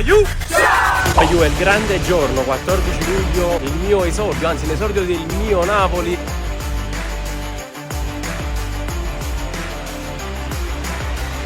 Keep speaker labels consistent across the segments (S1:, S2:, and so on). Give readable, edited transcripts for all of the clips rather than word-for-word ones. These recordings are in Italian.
S1: Aiù! Aiù, è il grande giorno, 14 luglio, il mio esordio, anzi l'esordio del mio Napoli.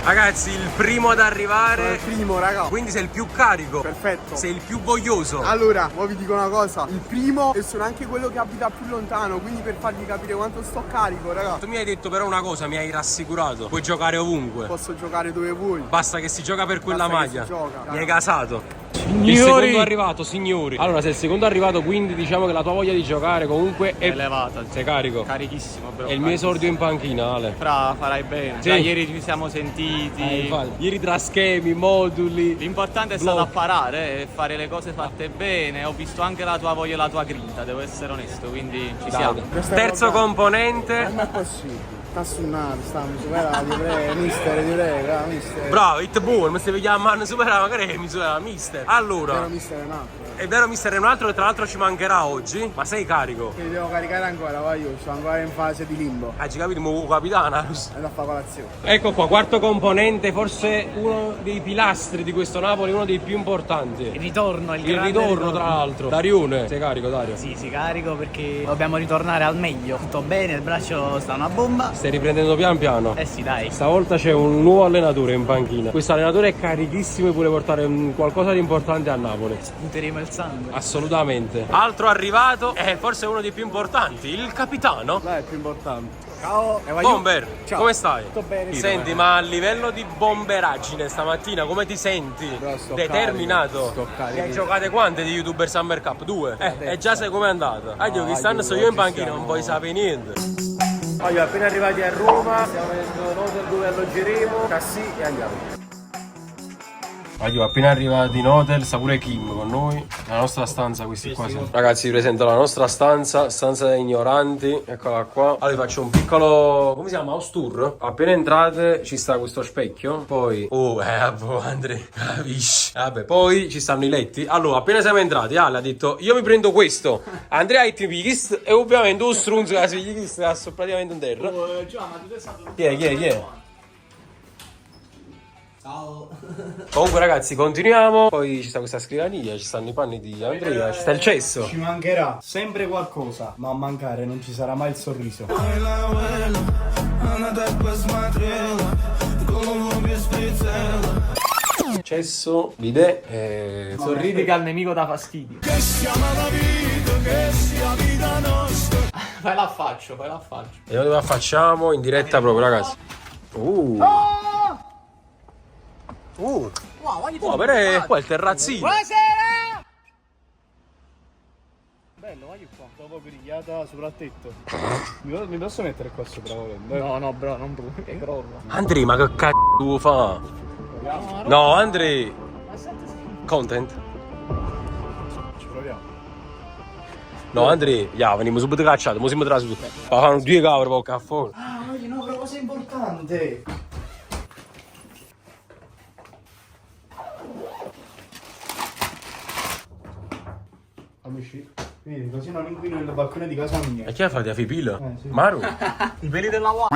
S1: Ragazzi, il primo ad arrivare.
S2: Sono il primo, raga.
S1: Quindi sei il più carico.
S2: Perfetto.
S1: Sei il più voglioso.
S2: Allora, ora vi dico una cosa. Il primo e sono anche quello che abita più lontano. Quindi per fargli capire quanto sto carico, raga.
S1: Tu mi hai detto però una cosa, mi hai rassicurato. Puoi giocare ovunque.
S2: Posso giocare dove vuoi.
S1: Basta che si gioca per quella
S2: Basta che
S1: maglia.
S2: si gioca,
S1: Mi hai
S2: raga.
S1: casato. Il secondo arrivato, signori. Allora, sei il secondo arrivato, quindi diciamo che la tua voglia di giocare comunque è
S3: elevata.
S1: Sei carico.
S3: Carichissimo, bro.
S1: È il mio esordio in panchina, Ale.
S3: Farai bene.
S1: Sì.
S3: Già ieri ci siamo sentiti.
S1: Infatti. Ieri tra schemi, moduli.
S3: L'importante è stato apparare e fare le cose fatte bene. Ho visto anche la tua voglia e la tua grinta, devo essere onesto, quindi ci siamo.
S1: Terzo componente.
S2: Non è possibile. Sta suonando, stiamo superando, ti prego, mister, ti prego, mister.
S1: Bravo, it buono, mi stai chiamando supera, magari che mi supera mister. Allora,
S2: Però mister è un altro.
S1: è vero mister è un altro che tra l'altro ci mancherà oggi, ma sei carico.
S2: Quindi devo caricare ancora, vai io, sto ancora in fase di limbo.
S1: Ci capito, mo capitano.
S2: E da fare colazione.
S1: Ecco qua, quarto componente, forse uno dei pilastri di questo Napoli, uno dei più importanti.
S4: Il ritorno,
S1: Il ritorno tra l'altro. Darione, sei carico Dario?
S4: Sì, carico perché dobbiamo ritornare al meglio. Tutto bene, il braccio sta una bomba.
S1: Stai riprendendo pian piano?
S4: Eh sì, dai.
S1: Stavolta c'è un nuovo allenatore in panchina. Questo allenatore è carichissimo e vuole portare qualcosa di importante a Napoli.
S4: Sputeremo il sangue.
S1: Assolutamente. Altro arrivato è forse uno dei più importanti, il capitano.
S2: Là è più importante. Ciao.
S1: Bomber,
S2: Ciao.
S1: come stai?
S2: Tutto bene.
S1: Senti, ma a livello di bomberaggine stamattina come ti senti?
S2: Bro, sto
S1: Determinato?
S2: carico, sto carico.
S1: Ne hai giocate quante di YouTuber Summer Cup? 2? E già sai com'è andata? Io quest'anno sto io in
S2: oggi
S1: panchina, non puoi sapere niente. Appena arrivati a Roma, stiamo vedendo l'hotel dove alloggeremo, Cassi e andiamo. Appena arrivati in hotel, sta pure Kim con noi. La nostra stanza, questi qua sono. Ragazzi, vi presento la nostra stanza dei ignoranti. Eccola qua. Allora vi faccio un piccolo, come si chiama? House tour. Appena entrate ci sta questo specchio. Poi Andre, capisci? Vabbè, poi ci stanno i letti. Allora, appena siamo entrati, Ale ha detto io mi prendo questo. Andrea ha i Pigist e ovviamente un strunzo che si gli sta praticamente in terra. Chi è?
S4: Ciao.
S1: Comunque ragazzi, continuiamo. Poi ci sta questa scrivania, ci stanno i panni di Andrea, ci sta il cesso.
S2: Ci mancherà sempre qualcosa, ma a mancare non ci sarà mai il sorriso.
S1: Cesso, bidet,
S4: Sorridi che al nemico dà fastidio. Fai la faccio.
S1: E noi la facciamo in diretta proprio, ragazzi. Però qua è il terrazzino.
S4: Buonasera!
S2: Bello, vai qua. Dopo grigliata sopra il tetto. Mi posso mettere qua sopra volendo?
S4: No, bro, non bruci, che crolla.
S1: Andrea, ma che cazzo fa? No, Andrea. Content?
S2: Ci proviamo.
S1: No, Andrea, veniamo subito cacciati, mo siamo trasut. Fanno 2 cavoli per caffè.
S2: Ah, voglio no, però cosa importante. Amici, vedi, così non inquino il balcone di casa mia.
S1: E chi ha fatto la fipila?
S2: Sì.
S1: Maru?
S4: I peli della uova.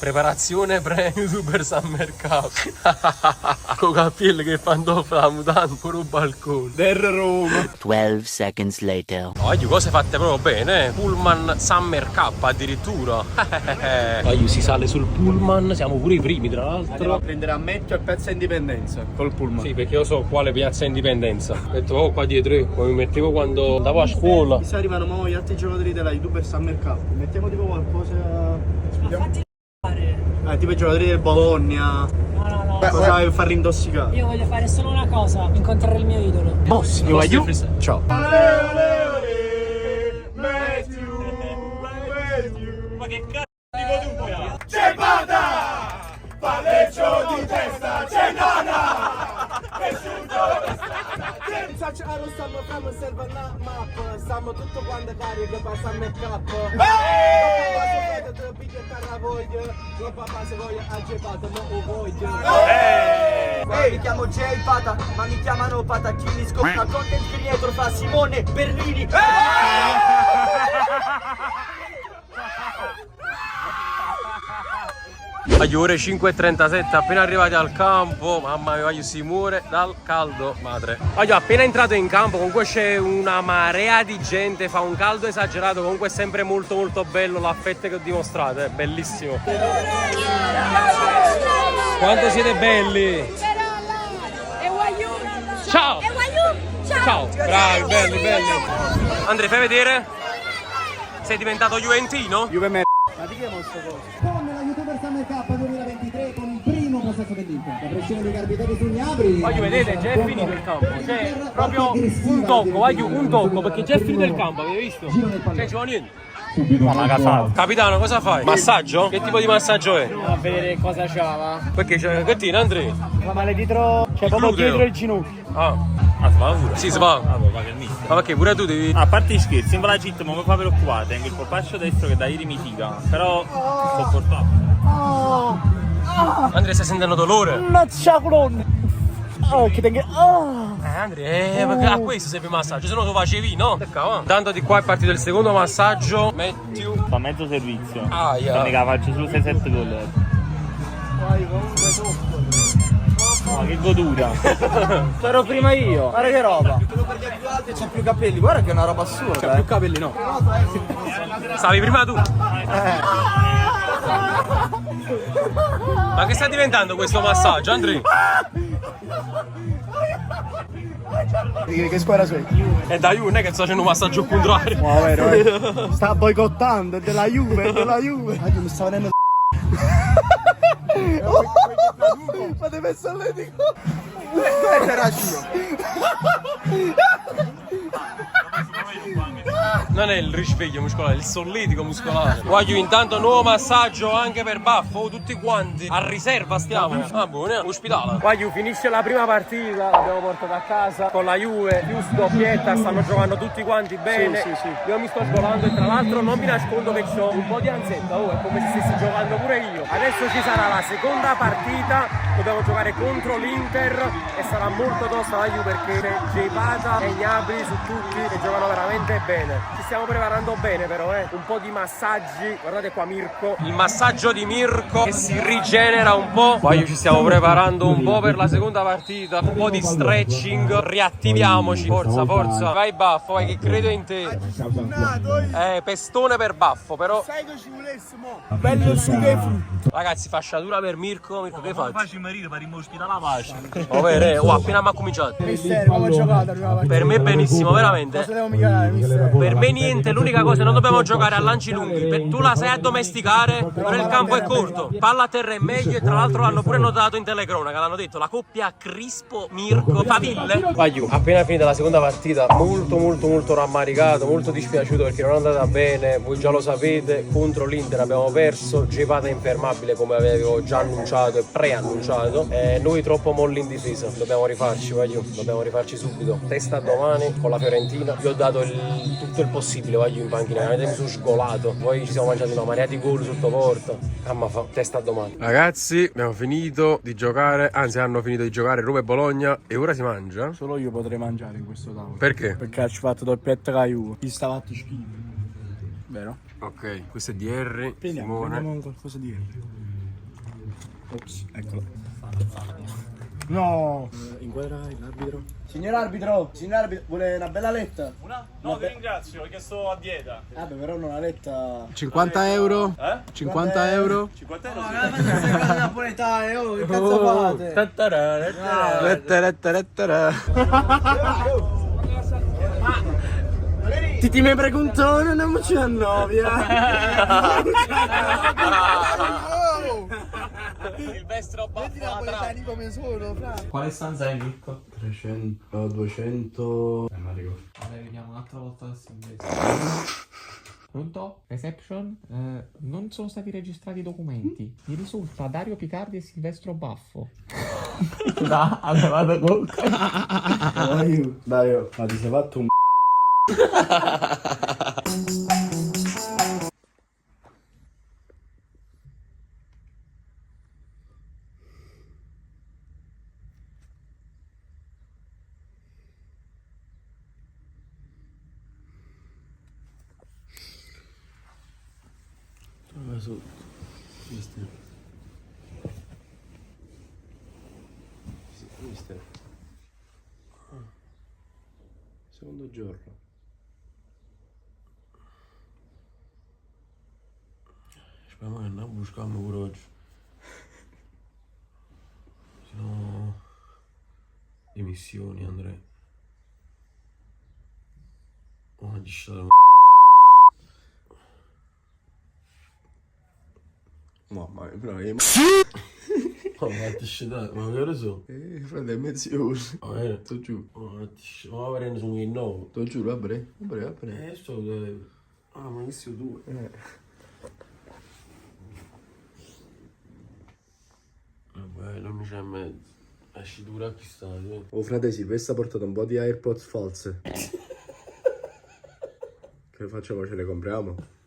S1: Preparazione pre-Super Summer Cup. Con capelli che fanno la mutanda pure un balcone.
S2: Der Roma.
S5: 12 seconds later.
S1: Oggi cose fatte proprio bene, eh? Pullman Summer Cup addirittura. Oggi si sale sul pullman, siamo pure i primi tra
S2: Andiamo
S1: l'altro.
S2: a prendere a Metto e Piazza Indipendenza col pullman.
S1: Sì, perché io so quale piazza Indipendenza. Ho detto, oh, qua dietro, come mi mettevo quando andavo a scuola.
S2: Mi sa arrivano mo gli altri giocatori della YouTuber Summer Cup. Mettiamo tipo qualcosa. Tipo i giocatori del Bologna.
S6: No.
S2: Cosa vuoi far rintossicare?
S6: Io voglio fare solo una cosa, incontrare il mio idolo.
S2: Bossi, ciao.
S1: Ma che cazzo di doppia?
S2: C'è banda! Palleggio di testa, c'è nana! Stiamo famo serve una mappa, stiamo tutto quanto carico per Summer Cup. Non papà se voglio aggepato, non lo voglio. Mi chiamo Jay Pata, ma mi chiamano Patacchini. Scoppa content creator fa Simone Bernini.
S1: Voglio ore 5:37, appena arrivati al campo, mamma mia, voglio si muore dal caldo, madre. Voglio appena entrato in campo, comunque c'è una marea di gente, fa un caldo esagerato, comunque è sempre molto molto bello l'affetto che ho dimostrato, è bellissimo. Quanto siete belli! Ciao! Ciao! Bravi, belli, belli! Andrea, fai vedere? Sei diventato juventino?
S4: Juve me. Ma di che è questo coso?
S7: Con la YouTuber Summer Cup 2023 con il primo possesso dell'Inter. La pressione dei Garbitelli su Gnabry.
S1: Voglio vedere, già è finito il campo. Cioè, proprio un tocco, voglio un tocco, perché già è finito il campo, avete visto? Cioè, ci va niente. Capitano, cosa fai? Massaggio? Che tipo di massaggio è?
S4: A vedere cosa c'ava.
S1: Perché c'è che tiene, Andrea?
S4: Ma male dietro. Cioè proprio
S1: gluteo.
S4: dietro il ginocchio.
S1: Ah,
S8: Ah, si va pure?
S1: sì, si va.
S8: Ah, va che mister.
S1: Ma perché pure tu devi...
S8: A parte gli scherzi, in la città mi fa preoccupare, tengo il polpaccio destro che da ieri mi figa, però sopportabile.
S1: Andrea, stai sentendo dolore?
S4: Mazzacolone. Oh, che tengo. Oh.
S1: Andrea, perché a questo serve massaggio, se no tu facevi, no? Peccato. Tanto di qua è partito il secondo massaggio. Matthew.
S8: Fa mezzo servizio.
S1: Ah, yeah.
S8: Che la faccio solo 6-7 gol. Ma che godura.
S4: C'ero prima io. Guarda che roba. Quello per gli più alti c'ha più capelli. Guarda che è una roba assurda. C'ha più capelli, no.
S1: Stavi prima tu. Ma che sta diventando questo massaggio, Andrea?
S4: Che squadra sei?
S1: È da Juve, non è che sto facendo un massaggio contrario.
S4: No, vero, sta boicottando, è della Juve, è della Juve. Mi sta venendo. Ma deve essere atletico. Questo era
S1: Non è il risveglio muscolare, è il solletico muscolare. Voglio intanto nuovo massaggio anche per Baffo, tutti quanti. A riserva stiamo. Ah, buono, ospedale. Voglio finisce la prima partita, l'abbiamo portata a casa con la Juve, giusto, Pietta, stanno giocando tutti quanti bene.
S4: Sì.
S1: Io mi sto scolando e tra l'altro non mi nascondo che ho un po' di ansietta, oh, è come se stessi giocando pure io. Adesso ci sarà la seconda partita, dobbiamo giocare contro l'Inter e sarà molto tosta la Juve perché c'è J-Pata e Gnabry su tutti che giocano veramente bene. Ci stiamo preparando bene però, un po' di massaggi, guardate qua Mirko, il massaggio di Mirko che si rigenera un po'. Poi ci stiamo preparando un po' per la seconda partita, un po' di stretching, riattiviamoci, forza, forza, vai Baffo, vai che credo in te. Pestone per Baffo, però
S4: Sai che ci volessimo? Bello su dei frutti.
S1: ragazzi, fasciatura per Mirko, Mirko che faccio?
S8: Facci marito per rimoschiare la pace.
S1: Appena mi ha cominciato.
S4: Mister, come ho giocato prima partita?
S1: Per me benissimo, veramente.
S4: Cosa devo migliorare, mister?
S1: Per me niente, l'unica cosa, non dobbiamo giocare a lanci lunghi. Tu la sai addomesticare, però il campo è corto. Palla a terra è meglio e tra l'altro l'hanno pure notato in telecronaca, l'hanno detto, la coppia Crispo-Mirko Faville. Vai giù, appena finita la seconda partita, molto rammaricato, molto dispiaciuto perché non è andata bene, voi già lo sapete, contro l'Inter abbiamo perso, J-Pata è infermabile come avevo già annunciato e preannunciato, noi troppo molli in difesa, dobbiamo rifarci, vai giù, dobbiamo rifarci subito. Testa a domani con la Fiorentina, vi ho dato tutto il possibile, vai giù in panchina, veramente mi sono sgolato, poi ci siamo mangiati una marea di gol sotto porta, fa testa a domani. Ragazzi, abbiamo finito di giocare, anzi hanno finito di giocare Roma e Bologna e ora si mangia?
S4: Solo io potrei mangiare in questo tavolo.
S1: Perché?
S4: Perché ci ho fatto doppietta con la Juve. Gli stava fatto schifo. Vero?
S1: Ok, questo è di Harry, Simone.
S4: Prendiamo qualcosa di Ops, eccolo. No! Inquadrai l'arbitro. Signor arbitro, vuole una bella letta?
S8: No, ti ringrazio, perché sto a dieta.
S4: Vabbè, però una letta.
S9: 50 euro? 50 euro?
S8: 50 euro?
S4: Sei napoletane, oh, che cazzo fate? Ti mi preguntano, non ci annovi,
S1: Il vestro baffo
S4: come sono, fra.
S3: Quale stanza è Mirko?
S9: 300, 200... non ricordo.
S3: Vabbè, vediamo un'altra volta il silvestre. Pronto? Reception? Non sono stati registrati i documenti. Mi risulta Dario Picardi e Silvestro Baffo. Allora vado col
S9: Dai, ma ti sei fatto un... mister. Secondo giorno.
S1: Speriamo che non buscammo pure oggi. Sono dimissioni, Andrea. Oh, gisciato.
S9: Mamma mia, però io...
S1: Oh, ma ti scedate, ma che ore so?
S9: Frate, è mezz'ora.
S1: Sto giù. Ma va prendere su un nuovo.
S9: Sto giù, va bene, va bene.
S1: Sto... Ah, ma che sei tu? Vabbè, l'11:30. Esci dura a chi stai?
S9: Oh frate Silvestre ha portato un po' di AirPods false. Che facciamo? Ce le compriamo?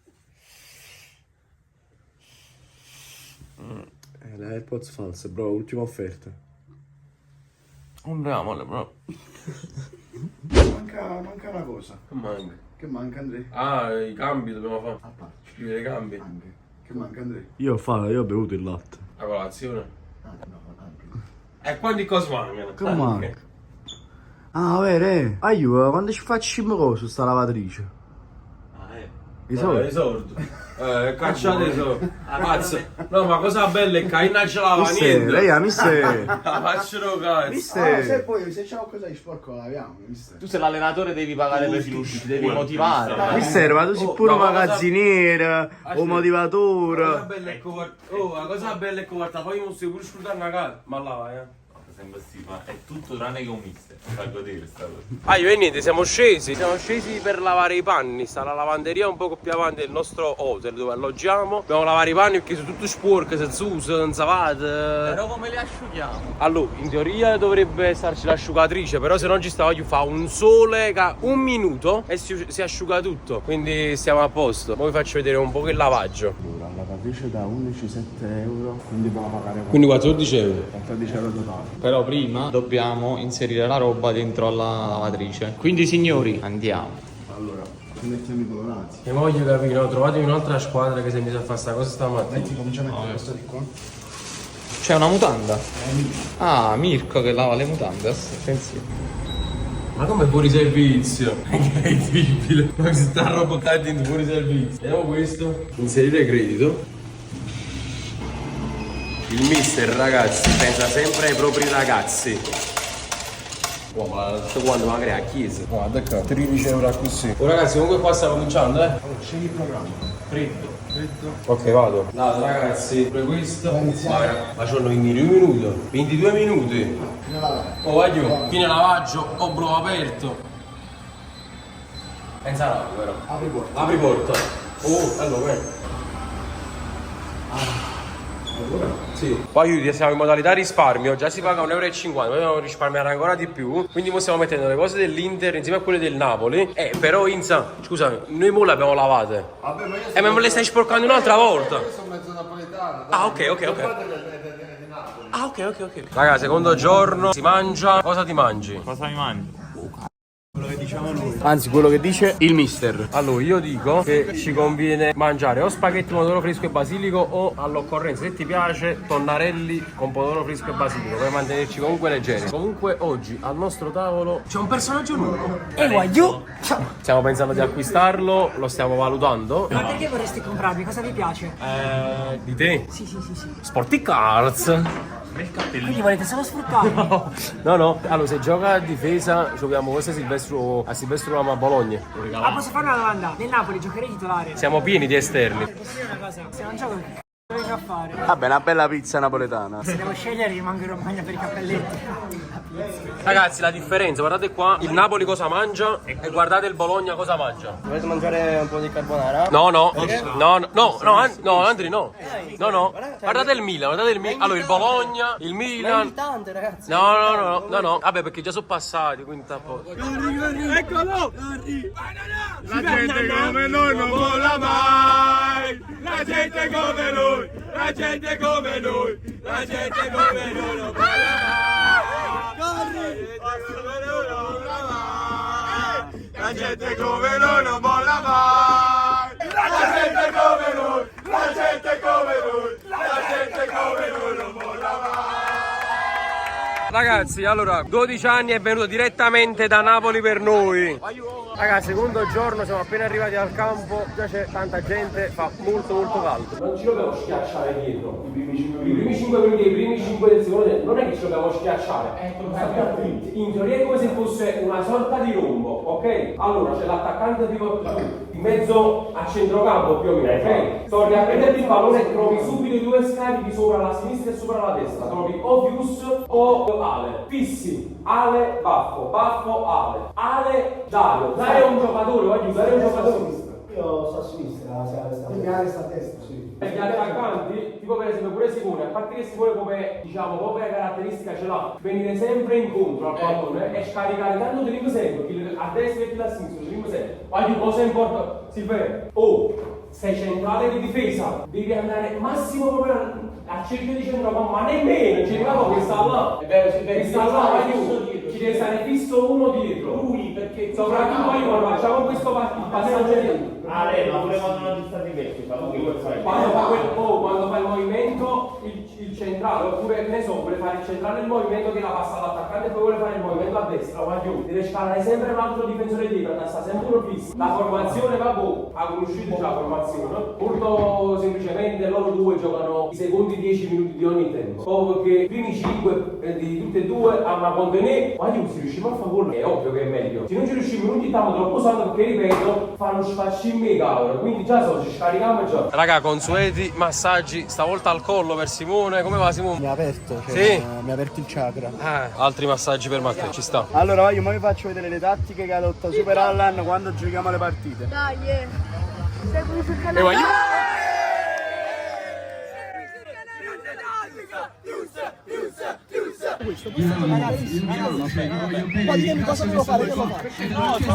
S9: Le AirPods false, bro, ultima offerta.
S1: Compriamole, bro.
S9: Manca una cosa.
S1: Che manca?
S9: Che manca Andrea?
S1: Ah, i cambi dobbiamo fare.
S9: A parte.
S1: Scrivere i cambi.
S9: Anche. Che manca Andrea? Io ho bevuto il latte.
S1: La colazione.
S9: Ah no, anche.
S1: E quanti cose mancano?
S9: Che manca? Ah, vero, aiuto, quando ci facciamo cosa sta lavatrice? I soldi?
S1: I soldi. Cacciate i soldi. Cazzo. No, ma cosa bella è che non ce lava niente.
S9: Lei, mister.
S1: La faccio cazzo.
S9: Mister. Poi se c'è qualcosa di sporco la laviamo, mister.
S4: Tu sei l'allenatore, devi pagare per tutti, devi motivare.
S9: Mister, ma tu sei pure
S1: no, ma
S9: magazziniere, o motivatore.
S1: La cosa bella è che la cosa bella è che guarda, poi non si può scrutare una casa. Ma là,
S8: Sembra sì, ma è tutto tranne che un mister. Fa godere sta cosa.
S1: Ah, io e niente, siamo scesi per lavare i panni. Sta la lavanderia un poco più avanti del nostro hotel dove alloggiamo. Dobbiamo lavare i panni perché sono tutto sporco, se zuso, non savate.
S4: Però come li asciughiamo?
S1: Allora, in teoria dovrebbe esserci l'asciugatrice, però se non ci sta voglio fare un sole che un minuto e si asciuga tutto. Quindi stiamo a posto. Poi vi faccio vedere un po' il lavaggio.
S9: Allora, la lavatrice da 11,7 euro, quindi dobbiamo pagare
S1: Quindi 14 euro.
S9: 14 euro totale.
S3: Però prima dobbiamo inserire la roba dentro alla lavatrice. Quindi signori, andiamo.
S9: Allora, mettiamo i colorati.
S1: E voglio capire, ho trovato un'altra squadra che si è messa a fare sta cosa stamattina.
S9: Metti, cominciamo a mettere questo di qua.
S3: C'è una mutanda. Ah, Mirko che lava le mutande. Attenzione.
S1: Ma come fuori servizio? È incredibile. Ma si sta robottando in fuori servizio. Vediamo questo. Inserire credito. Il mister, ragazzi, pensa sempre ai propri ragazzi. Wow, ma tutto quanto magari a chiesa.
S9: Guarda qua, 13 euro così.
S1: Oh ragazzi, comunque qua sta cominciando,
S9: Allora, scegli il programma.
S1: Freddo. Ok, vado. Dai ragazzi, pure questo. Ma c'hanno 22 minuti. 22 minuti. Oh, voglio. Fine lavaggio, obbligo aperto. Pensa l'acqua, però.
S9: Apri porta.
S1: Apri porta. Oh, allora, sì. Poi siamo in modalità risparmio, già si paga 1,50 euro, poi dobbiamo risparmiare ancora di più. Quindi mo stiamo mettendo le cose dell'Inter insieme a quelle del Napoli. Però Inza, scusami, noi mo le abbiamo lavate.
S9: Vabbè, ma io
S1: Ma me le stai sporcando un'altra volta.
S9: sono mezzo napoletano.
S1: Ah, ok. Ah, ok. Raga, secondo giorno si mangia. Cosa ti mangi?
S8: Cosa mi mangi?
S9: Anzi, quello che dice il mister.
S1: Allora, io dico che ci conviene mangiare o spaghetti pomodoro fresco e basilico o all'occorrenza, se ti piace, tonnarelli con pomodoro fresco e basilico per mantenerci comunque leggeri. Comunque oggi al nostro tavolo c'è un personaggio nuovo.
S6: E voglio!
S1: Stiamo pensando di acquistarlo, lo stiamo valutando.
S6: Ma perché vorresti comprarmi? Cosa vi piace?
S1: Di te?
S6: Sì.
S1: Sporty Cards.
S6: Quindi volete solo sfruttarmi?
S1: No. Allora, se gioca a difesa, giochiamo questo a Silvestro a Bologna.
S6: Ah, posso fare una domanda? Nel Napoli giocherei titolare.
S1: Siamo pieni di esterni.
S6: Posso dire una cosa? Se non gioco, che devo fare?
S9: Vabbè, una bella pizza napoletana.
S6: Se devo scegliere rimango in Romagna per i cappelletti.
S1: Ragazzi, la differenza, guardate qua, il Napoli cosa mangia e guardate il Bologna cosa mangia.
S4: Volete mangiare un po' di carbonara?
S1: No, Andri, no. Guardate il Milan. Allora, il Bologna, il Milan.
S4: Tante ragazzi.
S1: No. Vabbè, perché già sono passati, quindi sta a posto.
S2: Eccolo! La gente come noi non vola mai! La gente come noi! La gente come noi! La gente come noi non vola mai! Corri! La gente come noi non vola mai! La gente come noi! La gente come noi! La gente come noi non vola mai!
S1: Ragazzi, allora, 12 anni è venuto direttamente da Napoli per noi. Ragazzi, secondo giorno, siamo appena arrivati al campo, già c'è tanta gente, fa molto caldo. Non ci dobbiamo schiacciare dietro i primi 5 minuti, i primi 5 del secondo tempo, non è che ci dobbiamo schiacciare. In teoria è come se fosse una sorta di rombo, ok? Allora c'è l'attaccante tipo in mezzo a centrocampo più o meno, ok? Torni a prenderti il pallone e trovi subito i due scarichi sopra la sinistra e sopra la destra. Trovi o Fius o Ale. Fissi, Ale, Baffo, Baffo, Ale. Ale, Dario. Dario è un giocatore, voglio usare un giocatore.
S7: Io sto a sinistra, quindi Ale sta a destra, sì.
S1: Gli attaccanti, tipo per esempio pure Simone, a parte che Simone come diciamo come caratteristica ce l'ha, venire sempre incontro al pallone e scaricare tanto tenim sempre, a destra e a sinistra, tenim sempre. Voglio cosa importa, Silvero? Oh, sei centrale di difesa, devi andare massimo proprio a cerchio di centrocampo, ma nemmeno, ci arriviamo che sta là. È vero, che sta là, ci deve stare fisso uno dietro. Lui, perché soprattutto poi quando facciamo questo passaggio di
S8: ma pure quando non ci sta diversi,
S1: quando fa il movimento il centrale, oppure che ne so, vuole fare il centrale il movimento che la passa all'attaccante e poi vuole fare il movimento a destra o a giù, deve scalare sempre un altro difensore dietro, sta sempre uno fisso. La formazione va ha conosciuto già la formazione, molto semplicemente loro due giocano i secondi 10 minuti di ogni tempo, dopo che i primi 5 di tutte e due a contenere, ma se riusciamo a fare è ovvio che è meglio, se non ci riusciamo non ci stiamo troppo usando perché ripeto fanno spacci mega ora, quindi già ci scarichiamo già. Raga, consueti massaggi, stavolta al collo per Simone, come va Simone?
S9: Mi ha aperto, cioè,
S1: sì?
S9: mi ha aperto il chakra.
S1: Altri massaggi per Matteo, ci sta.
S9: Allora io vi faccio vedere le tattiche che adotta Super Allan quando giochiamo le partite.
S10: Dai, segui sul canale.
S7: Ma dimmi cosa devo fare, che lo faccio?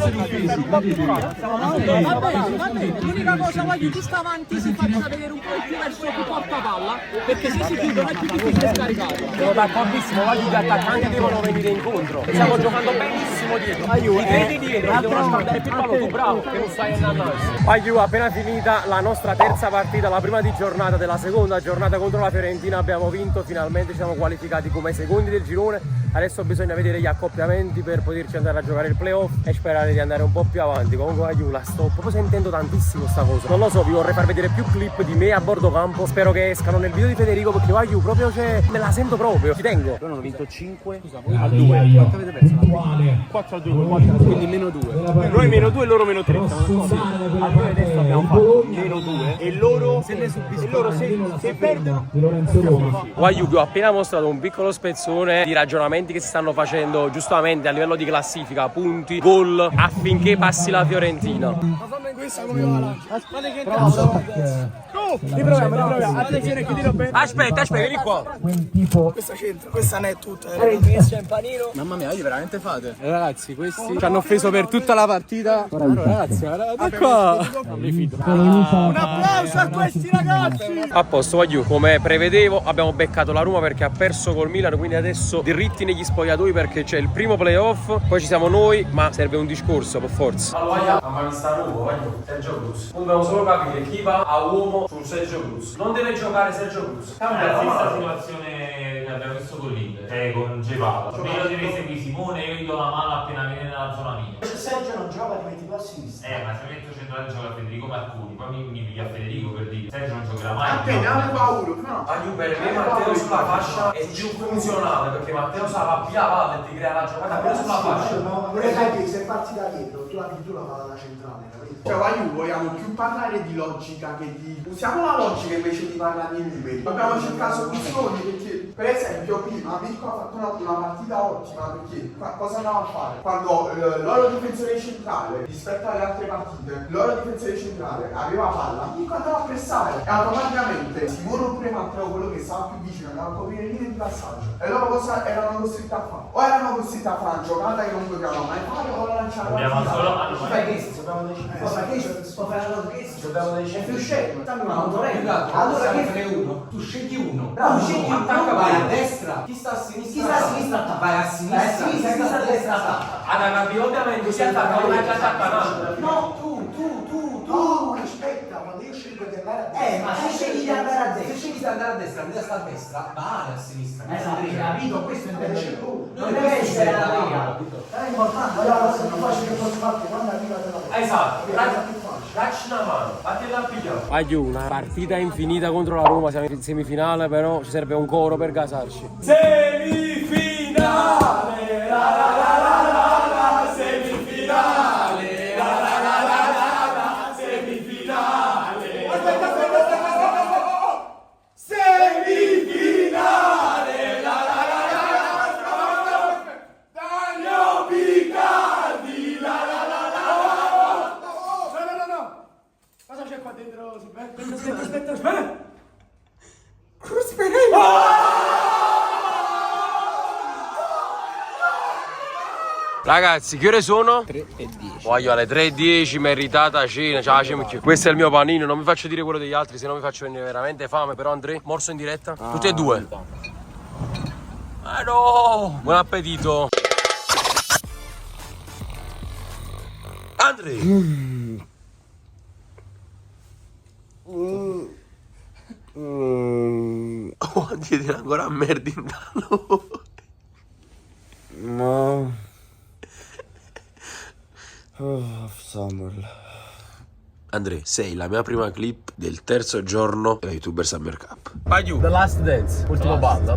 S6: L'unica cosa voglio chi sta avanti si faccia vedere un po' più verso chi porta palla, perché se si chiudono è più difficile scaricare.
S1: Sono d'accordissimo, voglio gli attaccanti devono venire incontro. Stiamo giocando benissimo dietro. I credi dietro, devono scaldare più il pallone, tu bravo, che non stai andando. Aiuto, appena finita la nostra terza partita, la prima di giornata della seconda giornata contro la Fiorentina, abbiamo vinto, finalmente siamo qualificati come secondi del girone. Adesso bisogna vedere gli accoppiamenti per poterci andare a giocare il playoff e sperare di andare un po' più avanti. Comunque aiuto, la sto proprio sentendo tantissimo sta cosa. Non lo so, vi vorrei far vedere più clip di me a bordo campo. Spero che escano nel video di Federico perché aiuto proprio me la sento proprio. Ci tengo. Loro hanno vinto 5 a 2. Quanto avete perso? 4 a 2, quindi meno 2. Noi meno 2 e loro meno 3. Allora adesso abbiamo fatto meno 2 e loro se perdono. Guagliù vi ho appena mostrato un piccolo spezzone di ragionamenti che si stanno facendo giustamente a livello di classifica, punti, gol, affinché passi la Fiorentina.
S7: Ma fammi questa come va là. Aspetta che riproviamo. Attenzione, chiudilo bene.
S1: Aspetta, vieni qua.
S7: Questa c'entra, questa non è tutta.
S9: Mamma mia, voi veramente fate? Ragazzi, questi ci hanno offeso per tutta la partita. Allora, ragazzi, guardate qua. Non mi fido.
S7: Un applauso a questi ragazzi.
S1: A posto, Guagliù, come prevedevo abbiamo beccato la Roma perché ha perso col Milan, quindi adesso diritti negli spogliatoi perché c'è il primo playoff, poi ci siamo noi, ma serve un discorso per forza. Allora, ma mi sta nuovo, Sergio Cruz. Dobbiamo solo capire chi va a uomo sul Sergio Cruz. Non deve giocare Sergio Cruz.
S8: È la stessa situazione che abbiamo visto con l'Inter, cioè con Gevalo. Io deve seguire Simone, io gli do la mano appena viene nella zona mia.
S7: Se Sergio non gioca ti metti a sinistra.
S8: Ma se metto centrale gioca Federico Marconi, poi mi piglia Federico per dire Sergio non giocherà mai.
S7: Appena ne paura, no?
S1: Aiù, per me Matteo sulla fascia è più funzionale perché Matteo sa via la palla e ti crea la giocata più sulla fascia.
S7: Ma se parti da dietro, tu la palla da centrale, capito?
S2: Cioè, Aiù, vogliamo più parlare di logica che di... Usiamo la logica invece di parlare di numeri. Abbiamo cercato soluzioni perché, per esempio, prima Mirko ha fatto una partita ottima perché cosa andava a fare? Quando il loro difensore centrale, rispetto alle altre partite, il loro difensore centrale aveva palla, Mirko andava a pressare e automaticamente Simone oppure Matteo, quello che stava più vicino, andava a coprire le linee di passaggio. E loro cosa erano costretti a fare? O erano costretti a fare una giocata che non potevano mai fare o lanciare la
S8: Dobbiamo solo
S7: allora che fai uno? Tu scegli uno. Bravo, scegli uno, vai a destra. Chi sta a sinistra? Vai a sinistra. Chi sta a destra?
S1: Ad ovviamente si attacca una che attacca l'altra.
S7: No, tu
S9: No, aspetta, quando io scelgo di andare a destra.
S7: Ma se scegli di andare a destra, se scegli di andare a destra, la sta a destra, va a sinistra.
S9: Esatto, capito? Questo è il
S7: Non deve essere la Lega.
S9: È importante, allora se non faccio che posso fare quando arriva della
S1: Esatto, dacci una mano, fatti la piglia. Aiù, una partita infinita contro la Roma, siamo in semifinale, però ci serve un coro per gasarci. Semifinale, la la la la la la, semifinale, la la la la la la, semifinale. Aspetta, semifinale, la la la la la, Dario Picardi, la la la la la.
S9: No. Cosa c'è qua dentro? Aspetta. Cruz Pereira!
S1: Ragazzi, che ore sono? 3:10. Voglio alle 3:10, meritata cena, questo è il mio panino, non mi faccio dire quello degli altri, se no mi faccio venire veramente fame. Però Andrea, morso in diretta? Tutti e due. Ah no! Buon appetito! Andrea! Oh, Dio, ancora a merda in danno.
S9: No. Oh, Summer.
S1: Andrea, sei la mia prima clip del terzo giorno della YouTuber Summer Cup. Aiù, The Last Dance, ultimo ballo.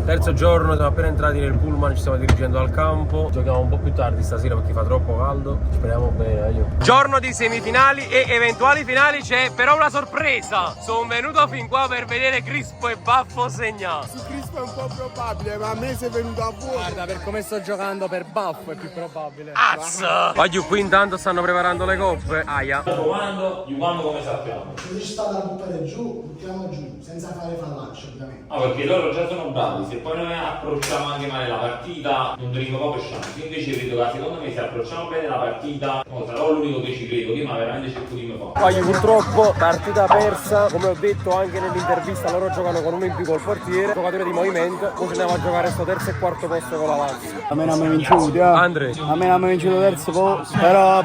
S1: Terzo giorno, siamo appena entrati nel pullman, ci stiamo dirigendo al campo. Giochiamo un po' più tardi stasera perché fa troppo caldo. Speriamo bene, aiù. Giorno di semifinali e eventuali finali, c'è però una sorpresa. Sono venuto fin qua per vedere Crispo e Baffo segnare.
S2: Su Crispo è un po' probabile, ma a me sei venuto a vuoto.
S4: Guarda, per come sto giocando per Baffo è più probabile.
S1: Azza! Aiù, qui intanto stanno preparando le coppe. Aia.
S8: Giocando come sappiamo.
S9: Se ci sta da buttare giù, buttiamo giù, senza fare fallaccio ovviamente.
S8: No, perché loro già sono bravi, se poi noi approcciamo anche male la partita non daremo poche chance. Invece credo che secondo me se approcciamo bene la partita, no, sarò l'unico che ci credo, ma veramente cerco di me fare.
S1: Poi purtroppo partita persa, come ho detto anche nell'intervista, loro giocano con uno in più col portiere, giocatore di movimento, poi andiamo a giocare sto terzo e quarto posto con la Lazio.
S9: A me non mi vinto,
S1: Andre.
S9: A me non mi vinto terzo posto, però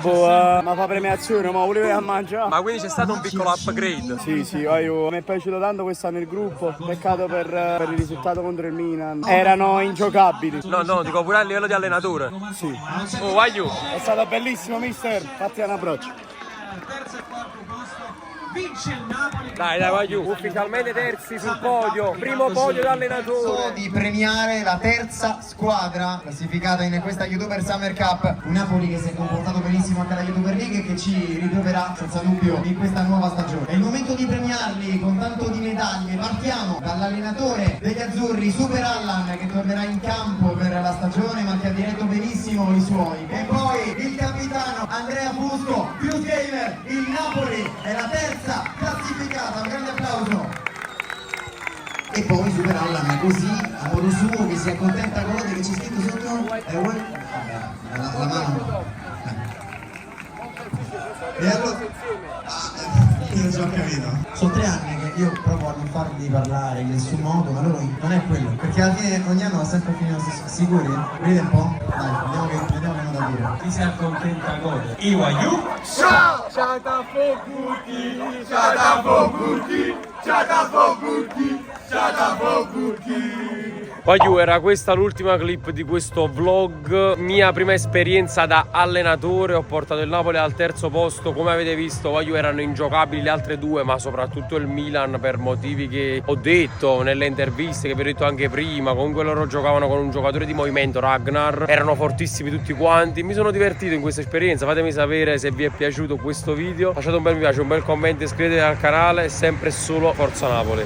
S9: ma fa premiazione, ma volevo a mangiare.
S1: Ma quindi c'è stato un piccolo upgrade?
S9: Sì, mi è piaciuto tanto quest'anno il gruppo, peccato per il risultato contro il Milan. Erano ingiocabili.
S1: No, dico pure a livello di allenatore.
S9: Sì.
S1: Oh, aiù.
S9: È stato bellissimo, mister. Fatti un approccio.
S1: Dai, vai giù. Ufficialmente terzi sul podio. Primo podio d'allenatore.
S11: Di premiare la terza squadra classificata in questa YouTuber Summer Cup. Un Napoli che si è comportato benissimo anche alla YouTuber League e che ci ritroverà senza dubbio in questa nuova stagione. È il momento di premiarli con tanto di medaglie. Partiamo dall'allenatore degli azzurri, Super Allan, che tornerà in campo per la stagione ma che ha diretto benissimo i suoi. E poi il capitano Andrea Fusco, Pius Gamer. Il Napoli è la terza classificata, un grande applauso. E poi Super Allan così a modo suo, che si accontenta con che c'è scritto sotto la mano. E allora io già ho capito. Sono 3 anni che io provo a non farli parlare in nessun modo, ma loro non è quello, perché alla fine ogni anno va sempre finito. Sicuri? Vedete un po'? Dai, vediamo che da dire. Chi si accontenta gode. Iwaiu.
S2: Ciao! Ciao da Focuti! Ciao da Focuti! Ciao da Focuti! Ciao da Focuti!
S1: Aiù, era questa l'ultima clip di questo vlog. Mia prima esperienza da allenatore. Ho portato il Napoli al terzo posto. Come avete visto, Aiù, erano ingiocabili le altre due, ma soprattutto il Milan, per motivi che ho detto nelle interviste, che vi ho detto anche prima. Comunque loro giocavano con un giocatore di movimento, Ragnar. Erano fortissimi tutti quanti. Mi sono divertito in questa esperienza. Fatemi sapere se vi è piaciuto questo video. Lasciate un bel mi piace, un bel commento, iscrivetevi al canale. Sempre e solo Forza Napoli.